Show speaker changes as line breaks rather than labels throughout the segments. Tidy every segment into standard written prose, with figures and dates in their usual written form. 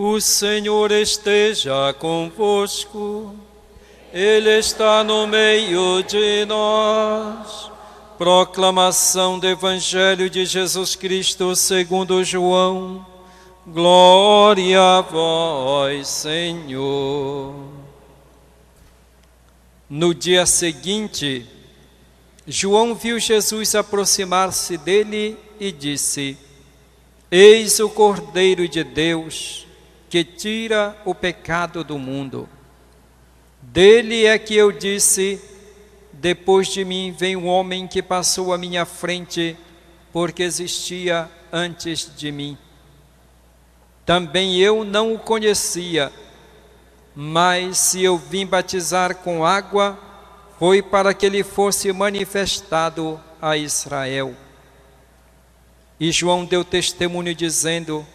O Senhor esteja convosco, Ele está no meio de nós. Proclamação do Evangelho de Jesus Cristo segundo João. Glória a vós, Senhor. No dia seguinte, João viu Jesus aproximar-se dele e disse: Eis o Cordeiro de Deus, que tira o pecado do mundo. Dele é que eu disse: depois de mim vem um homem que passou à minha frente, porque existia antes de mim. Também eu não o conhecia, mas se eu vim batizar com água, foi para que ele fosse manifestado a Israel. E João deu testemunho dizendo: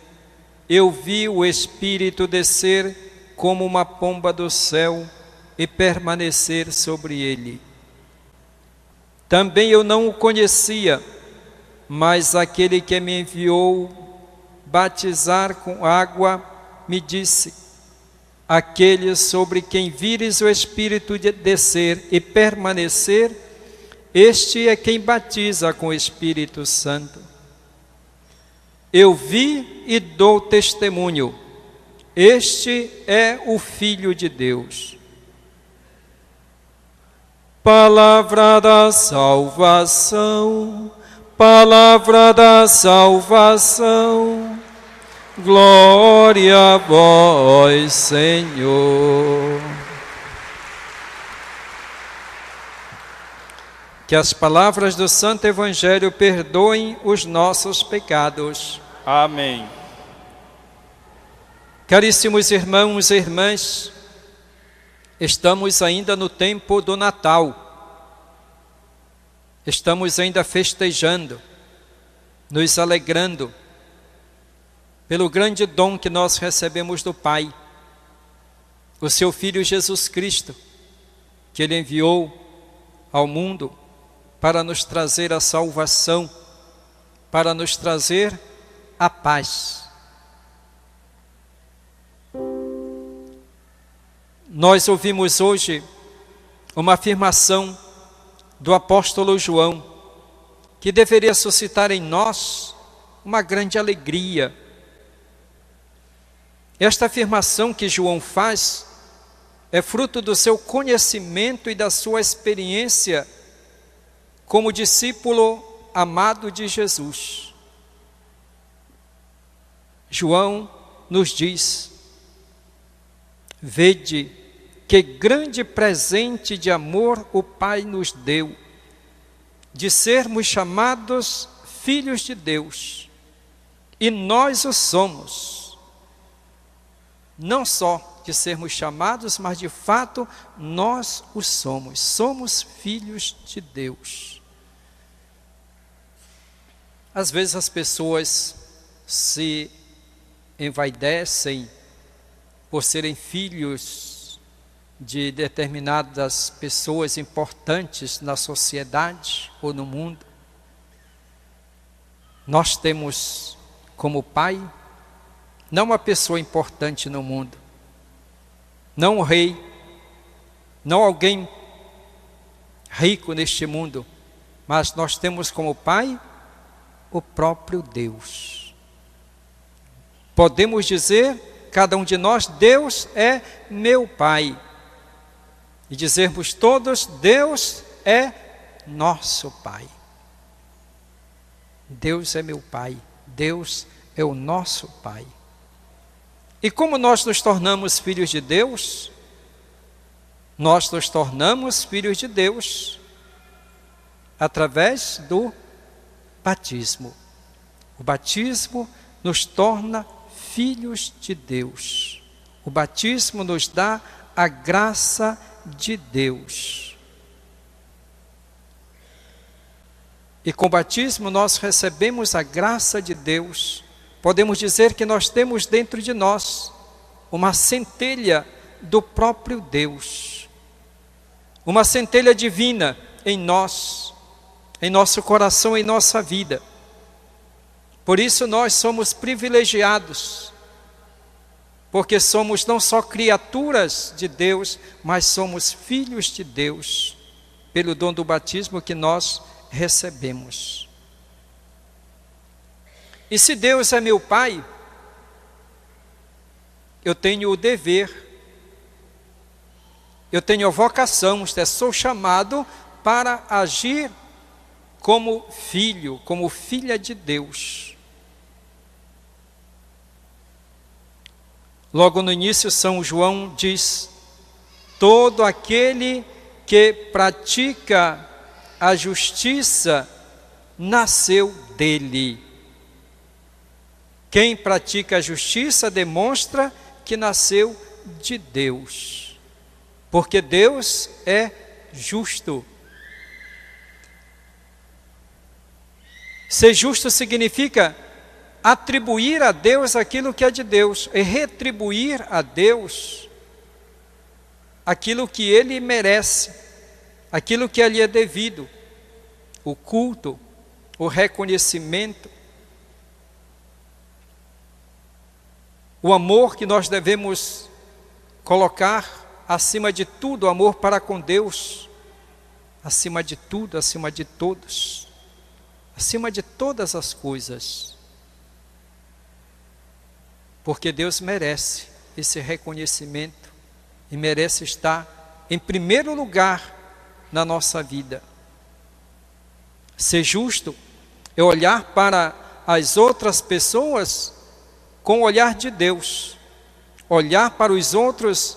eu vi o Espírito descer como uma pomba do céu e permanecer sobre ele. Também eu não o conhecia, mas aquele que me enviou batizar com água me disse: aquele sobre quem vires o Espírito descer e permanecer, este é quem batiza com o Espírito Santo. Eu vi e dou testemunho, este é o Filho de Deus. Palavra da salvação, palavra da salvação, glória a vós, Senhor. Que as palavras do Santo Evangelho perdoem os nossos pecados.
Amém.
Caríssimos irmãos e irmãs, estamos ainda no tempo do Natal. Estamos ainda festejando, nos alegrando pelo grande dom que nós recebemos do Pai, o seu Filho Jesus Cristo, que Ele enviou ao mundo para nos trazer a salvação, para nos trazer a paz. Nós ouvimos hoje uma afirmação do apóstolo João, que deveria suscitar em nós uma grande alegria. Esta afirmação que João faz é fruto do seu conhecimento e da sua experiência como discípulo amado de Jesus. João nos diz: vede que grande presente de amor o Pai nos deu, de sermos chamados filhos de Deus, e nós o somos. Não só de sermos chamados, mas de fato nós o somos. Somos filhos de Deus. Às vezes as pessoas se envaidecem por serem filhos de determinadas pessoas importantes na sociedade ou no mundo. Nós temos como pai não uma pessoa importante no mundo, não um rei, não alguém rico neste mundo, mas nós temos como pai o próprio Deus. Podemos dizer, cada um de nós: Deus é meu Pai. E dizermos todos: Deus é nosso Pai. Deus é meu Pai. Deus é o nosso Pai. E como nós nos tornamos filhos de Deus? Nós nos tornamos filhos de Deus através do batismo. O batismo nos torna filhos de Deus. O batismo nos dá a graça de Deus. E com o batismo nós recebemos a graça de Deus. Podemos dizer que nós temos dentro de nós uma centelha do próprio Deus. Uma centelha divina em nós, em nosso coração, em nossa vida. Por isso nós somos privilegiados porque somos não só criaturas de Deus, mas somos filhos de Deus, pelo dom do batismo que nós recebemos. E se Deus é meu Pai, eu tenho o dever, eu tenho a vocação, sou chamado para agir como filho, como filha de Deus. Logo no início, São João diz: todo aquele que pratica a justiça nasceu dele. Quem pratica a justiça demonstra que nasceu de Deus, porque Deus é justo. Ser justo significa atribuir a Deus aquilo que é de Deus e retribuir a Deus aquilo que Ele merece, aquilo que lhe é devido, o culto, o reconhecimento, o amor que nós devemos colocar acima de tudo, o amor para com Deus, acima de tudo, acima de todos, acima de todas as coisas. Porque Deus merece esse reconhecimento e merece estar em primeiro lugar na nossa vida. Ser justo é olhar para as outras pessoas com o olhar de Deus, olhar para os outros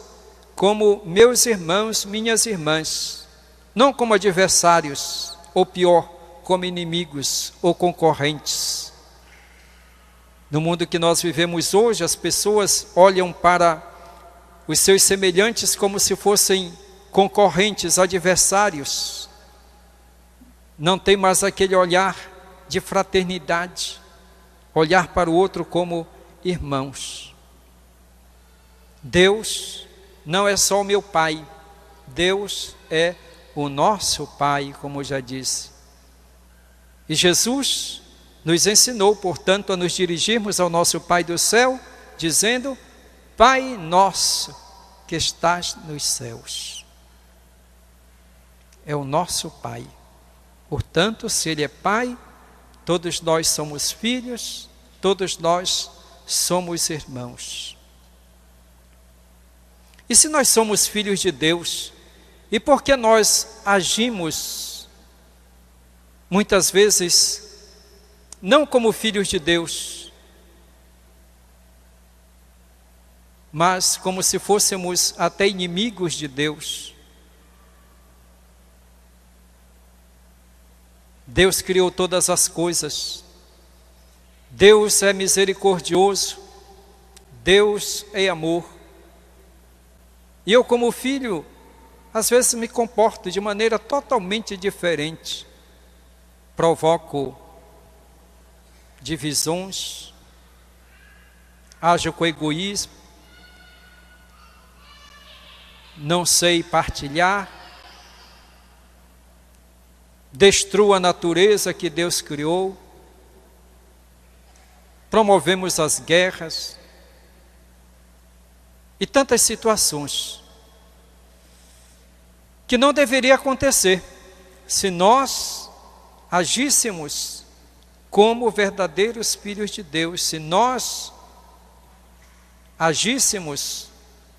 como meus irmãos, minhas irmãs, não como adversários, ou pior, como inimigos ou concorrentes. No mundo que nós vivemos hoje, as pessoas olham para os seus semelhantes como se fossem concorrentes, adversários. Não tem mais aquele olhar de fraternidade, olhar para o outro como irmãos. Deus não é só o meu Pai, Deus é o nosso Pai, como eu já disse. E Jesus nos ensinou, portanto, a nos dirigirmos ao nosso Pai do céu, dizendo: Pai nosso que estás nos céus. É o nosso Pai. Portanto, se Ele é Pai, todos nós somos filhos, todos nós somos irmãos. E se nós somos filhos de Deus, e por que nós agimos, muitas vezes, não como filhos de Deus, mas como se fôssemos até inimigos de Deus? Deus criou todas as coisas, Deus é misericordioso, Deus é amor. E eu, como filho, às vezes me comporto de maneira totalmente diferente, provoco divisões, ajo com egoísmo, não sei partilhar, destruo a natureza que Deus criou, promovemos as guerras e tantas situações que não deveria acontecer se nós agíssemos como verdadeiros filhos de Deus, se nós agíssemos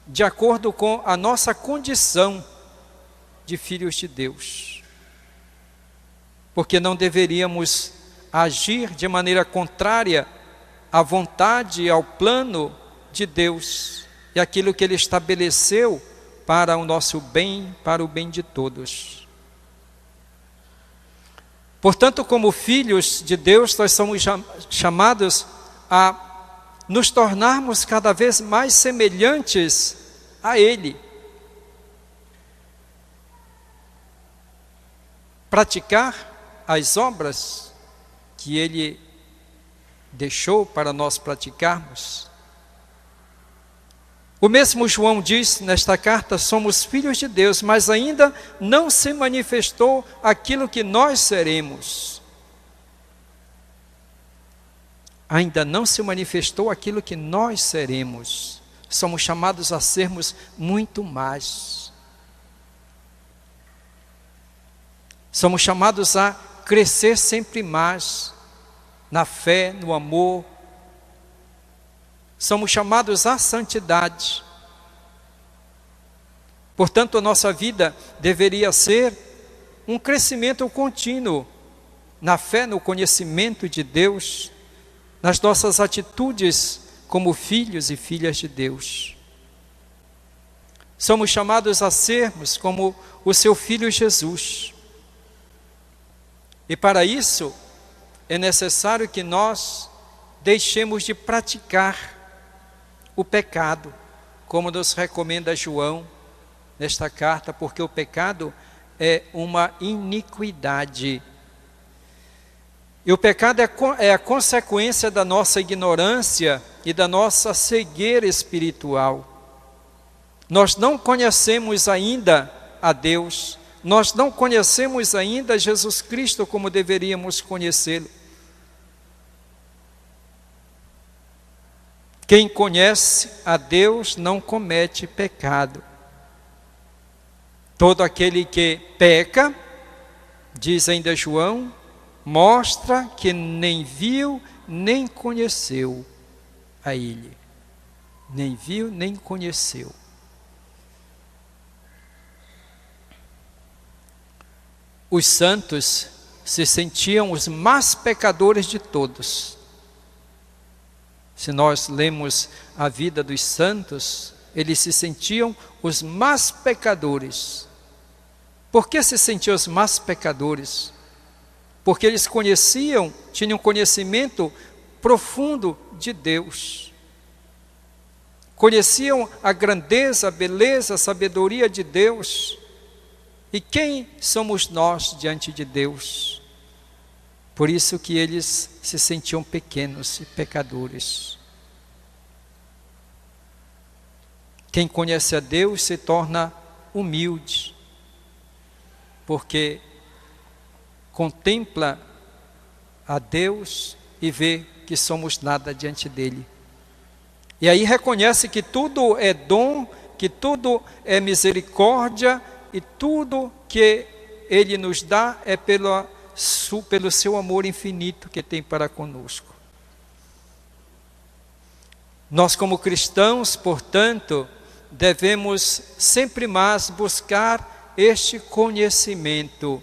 de acordo com a nossa condição de filhos de Deus. Porque não deveríamos agir de maneira contrária à vontade e ao plano de Deus e aquilo que Ele estabeleceu para o nosso bem, para o bem de todos. Portanto, como filhos de Deus, nós somos chamados a nos tornarmos cada vez mais semelhantes a Ele. Praticar as obras que Ele deixou para nós praticarmos. O mesmo João diz nesta carta: somos filhos de Deus, mas ainda não se manifestou aquilo que nós seremos. Ainda não se manifestou aquilo que nós seremos. somos chamados a sermos muito mais. Somos chamados a crescer sempre mais na fé, no amor. Somos chamados à santidade. Portanto, a nossa vida deveria ser um crescimento contínuo na fé, no conhecimento de Deus, nas nossas atitudes como filhos e filhas de Deus. Somos chamados a sermos como o seu Filho Jesus. E para isso, é necessário que nós deixemos de praticar o pecado, como nos recomenda João nesta carta, porque o pecado é uma iniquidade. E o pecado é a consequência da nossa ignorância e da nossa cegueira espiritual. Nós não conhecemos ainda a Deus, nós não conhecemos ainda Jesus Cristo como deveríamos conhecê-lo. Quem conhece a Deus não comete pecado. Todo aquele que peca, diz ainda João, mostra que nem viu, nem conheceu a Ele. Nem viu, nem conheceu. Os santos se sentiam os mais pecadores de todos. Se nós lemos a vida dos santos, eles se sentiam os mais pecadores. Por que se sentiam os mais pecadores? Porque eles tinham conhecimento profundo de Deus. Conheciam a grandeza, a beleza, a sabedoria de Deus. E quem somos nós diante de Deus? Por isso que eles se sentiam pequenos e pecadores. Quem conhece a Deus se torna humilde, porque contempla a Deus e vê que somos nada diante dele. E aí reconhece que tudo é dom, que tudo é misericórdia, e tudo que Ele nos dá é pelo seu amor infinito que tem para conosco. Nós como cristãos, portanto, devemos sempre mais buscar este conhecimento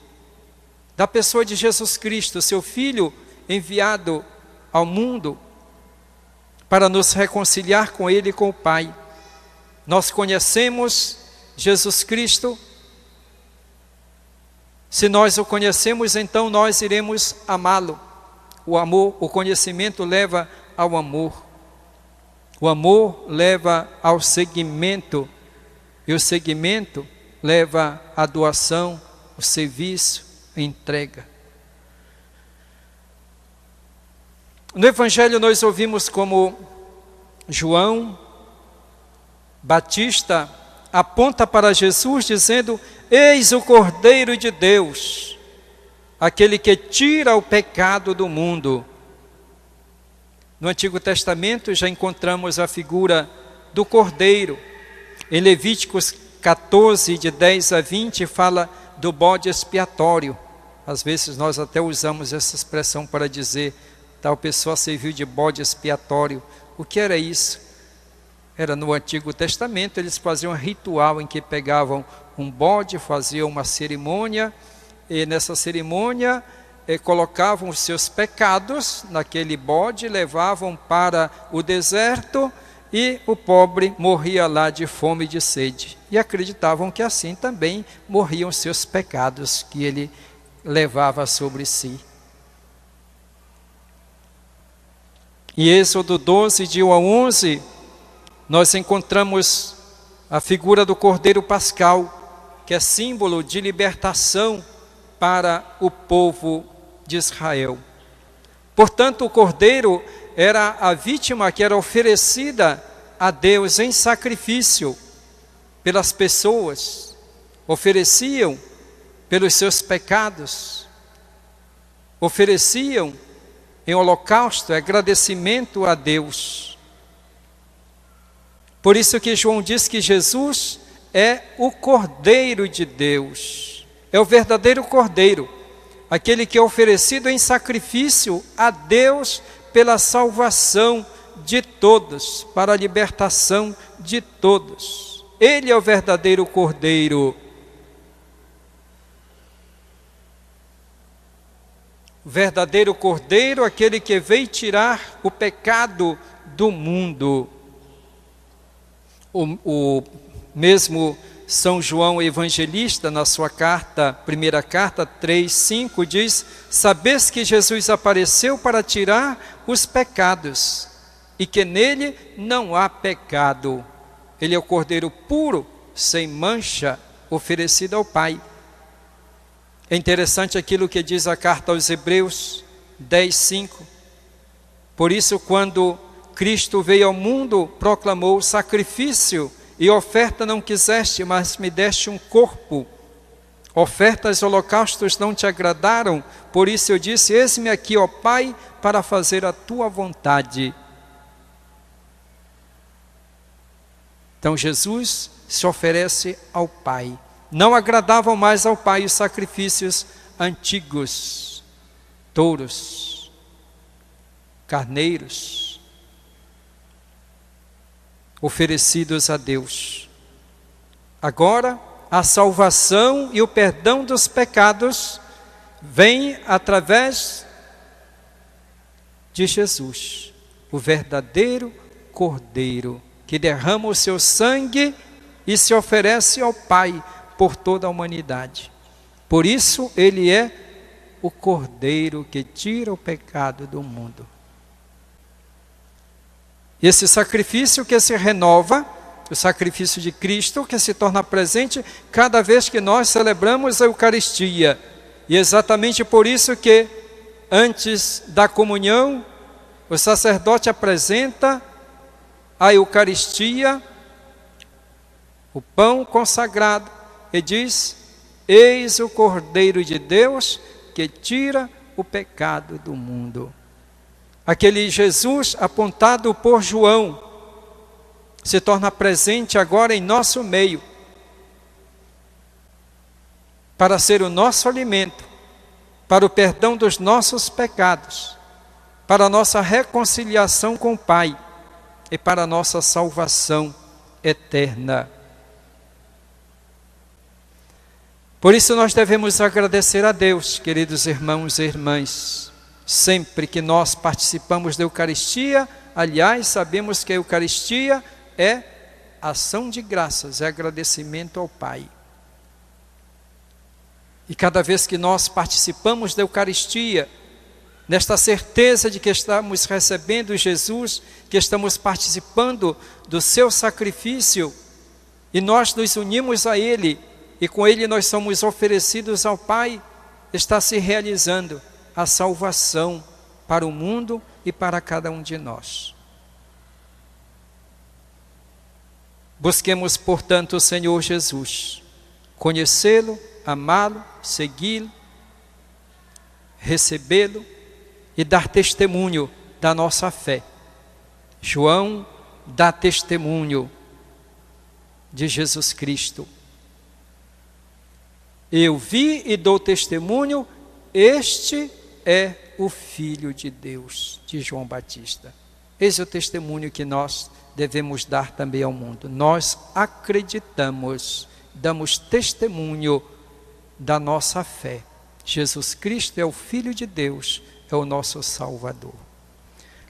da pessoa de Jesus Cristo, seu Filho enviado ao mundo para nos reconciliar com Ele e com o Pai. Nós conhecemos Jesus Cristo. Se nós o conhecemos, então nós iremos amá-lo. O conhecimento leva ao amor. O amor leva ao seguimento. E o seguimento leva à doação, o serviço, a entrega. No Evangelho nós ouvimos como João Batista aponta para Jesus dizendo: eis o Cordeiro de Deus, aquele que tira o pecado do mundo. No Antigo Testamento já encontramos a figura do Cordeiro. Em Levíticos 14, de 10 a 20, fala do bode expiatório. Às vezes nós até usamos essa expressão para dizer, tal pessoa serviu de bode expiatório. O que era isso? Era no Antigo Testamento, eles faziam um ritual em que pegavam um bode, faziam uma cerimônia, e nessa cerimônia colocavam os seus pecados naquele bode, levavam para o deserto, e o pobre morria lá de fome e de sede. E acreditavam que assim também morriam seus pecados que ele levava sobre si. Em Êxodo 12, de 1 a 11, nós encontramos a figura do Cordeiro Pascal, que é símbolo de libertação para o povo de Israel. Portanto, o Cordeiro era a vítima que era oferecida a Deus em sacrifício pelas pessoas, ofereciam pelos seus pecados, ofereciam em holocausto agradecimento a Deus. Por isso que João diz que Jesus é o Cordeiro de Deus, é o verdadeiro Cordeiro, aquele que é oferecido em sacrifício a Deus pela salvação de todos, para a libertação de todos. Ele é o verdadeiro Cordeiro. O verdadeiro Cordeiro, aquele que veio tirar o pecado do mundo. O mesmo São João Evangelista, na sua carta, primeira carta 3:5, diz: sabes que Jesus apareceu para tirar os pecados, e que nele não há pecado. Ele é o Cordeiro puro, sem mancha, oferecido ao Pai. É interessante aquilo que diz a carta aos Hebreus 10:5. Por isso, quando Cristo veio ao mundo, proclamou: sacrifício e oferta não quiseste, mas me deste um corpo. Ofertas e holocaustos não te agradaram, por isso eu disse: eis-me aqui, ó Pai, para fazer a tua vontade. Então Jesus se oferece ao Pai. Não agradavam mais ao Pai os sacrifícios antigos, touros, carneiros, oferecidos a Deus. Agora, a salvação e o perdão dos pecados vem através de Jesus, o verdadeiro Cordeiro, que derrama o seu sangue e se oferece ao Pai por toda a humanidade. Por isso, ele é o Cordeiro que tira o pecado do mundo. Esse sacrifício que se renova, o sacrifício de Cristo, que se torna presente cada vez que nós celebramos a Eucaristia. E é exatamente por isso que, antes da comunhão, o sacerdote apresenta a Eucaristia, o pão consagrado, e diz: eis o Cordeiro de Deus que tira o pecado do mundo. Aquele Jesus apontado por João se torna presente agora em nosso meio, para ser o nosso alimento, para o perdão dos nossos pecados, para a nossa reconciliação com o Pai e para a nossa salvação eterna. Por isso nós devemos agradecer a Deus, queridos irmãos e irmãs, sempre que nós participamos da Eucaristia. Aliás, sabemos que a Eucaristia é ação de graças, é agradecimento ao Pai. E cada vez que nós participamos da Eucaristia, nesta certeza de que estamos recebendo Jesus, que estamos participando do seu sacrifício, e nós nos unimos a Ele, e com Ele nós somos oferecidos ao Pai, está se realizando a salvação para o mundo e para cada um de nós. Busquemos, portanto, o Senhor Jesus, conhecê-lo, amá-lo, segui-lo, recebê-lo e dar testemunho da nossa fé. João dá testemunho de Jesus Cristo. Eu vi e dou testemunho, este é o Filho de Deus, de João Batista. Esse é o testemunho que nós devemos dar também ao mundo. Nós acreditamos, damos testemunho da nossa fé. Jesus Cristo é o Filho de Deus, é o nosso Salvador.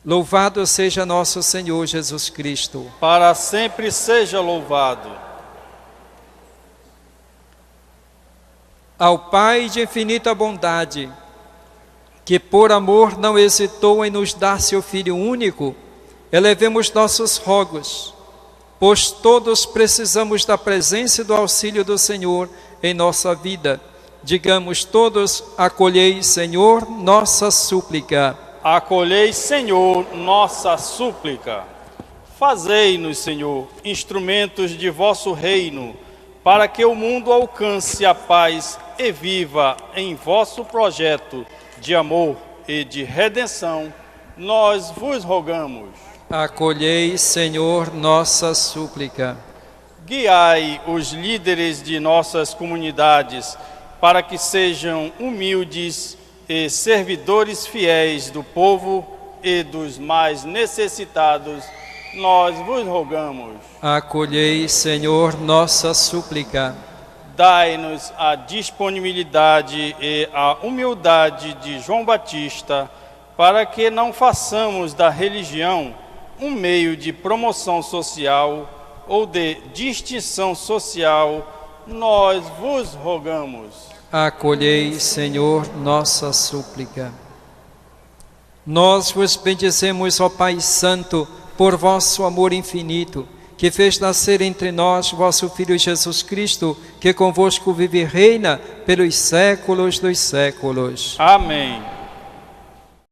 Louvado seja nosso Senhor Jesus Cristo.
Para sempre seja louvado.
Ao Pai de infinita bondade, que por amor não hesitou em nos dar seu Filho único, elevemos nossos rogos, pois todos precisamos da presença e do auxílio do Senhor em nossa vida. Digamos todos: acolhei, Senhor, nossa súplica.
Acolhei, Senhor, nossa súplica. Fazei-nos, Senhor, instrumentos de vosso reino, para que o mundo alcance a paz e viva em vosso projeto de amor e de redenção. Nós vos rogamos.
Acolhei, Senhor, nossa súplica.
Guiai os líderes de nossas comunidades para que sejam humildes e servidores fiéis do povo e dos mais necessitados, nós vos rogamos.
Acolhei, Senhor, nossa súplica.
Dai-nos a disponibilidade e a humildade de João Batista, para que não façamos da religião um meio de promoção social ou de distinção social, nós vos rogamos.
Acolhei, Senhor, nossa súplica. Nós vos bendizemos, ó Pai Santo, por vosso amor infinito, que fez nascer entre nós vosso Filho Jesus Cristo, que convosco vive e reina pelos séculos dos séculos.
Amém.